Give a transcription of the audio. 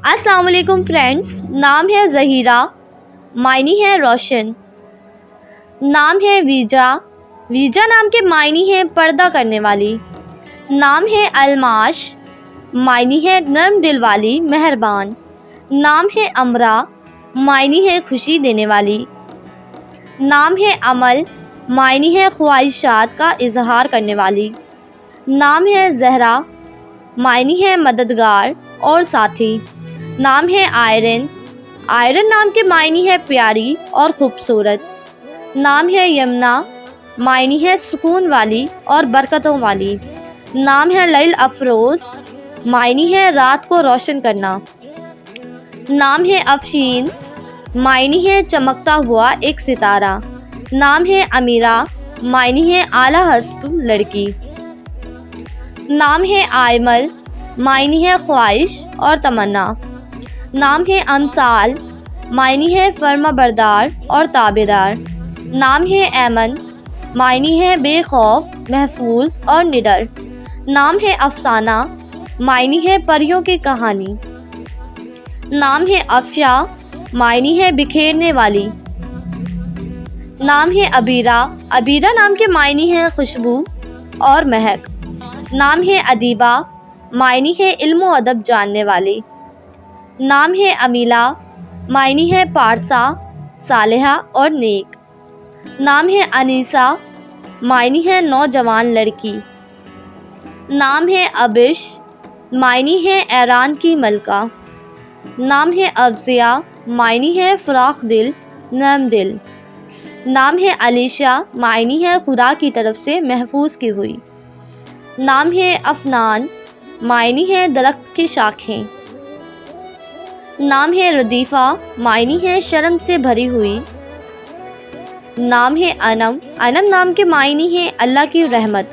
السلام علیکم فرینڈس، نام ہے ظہیرہ، معنی ہے روشن۔ نام ہے ویجا، ویجا نام کے معنی ہے پردہ کرنے والی۔ نام ہے الماش، معنی ہے نرم دل والی، مہربان۔ نام ہے امرا، معنی ہے خوشی دینے والی۔ نام ہے عمل، معنی ہے خواہشات کا اظہار کرنے والی۔ نام ہے زہرا، معنی ہے مددگار اور ساتھی۔ نام ہے آئرن، آئرن نام کے معنی ہے پیاری اور خوبصورت۔ نام ہے یمنا، معنی ہے سکون والی اور برکتوں والی۔ نام ہے لیل افروز، معنی ہے رات کو روشن کرنا۔ نام ہے افشین، معنی ہے چمکتا ہوا ایک ستارہ۔ نام ہے امیرہ، معنی ہے اعلیٰ حسب لڑکی۔ نام ہے آئمل، معنی ہے خواہش اور تمنا۔ نام ہے امثال، معنی ہے فرما بردار اور تابعدار۔ نام ہے ایمن، معنی ہے بے خوف، محفوظ اور نڈر۔ نام ہے افسانہ، معنی ہے پریوں کی کہانی۔ نام ہے افشا، معنی ہے بکھیرنے والی۔ نام ہے ابیرہ، ابیرہ نام کے معنی ہے خوشبو اور مہک۔ نام ہے ادیبہ، معنی ہے علم و ادب جاننے والی۔ نام ہے امیلہ، معنی ہے پارسا، صالحہ اور نیک۔ نام ہے انیسہ، معنی ہے نوجوان لڑکی۔ نام ہے ابش، معنی ہے ایران کی ملکہ۔ نام ہے افضیہ، معنی ہے فراخ دل، نرم دل۔ نام ہے علیشہ، معنی ہے خدا کی طرف سے محفوظ کی ہوئی۔ نام ہے افنان، معنی ہے درخت کی شاخیں۔ نام ہے ردیفہ، معنی ہے شرم سے بھری ہوئی۔ نام ہے انم، انم نام کے معنی ہے اللہ کی رحمت۔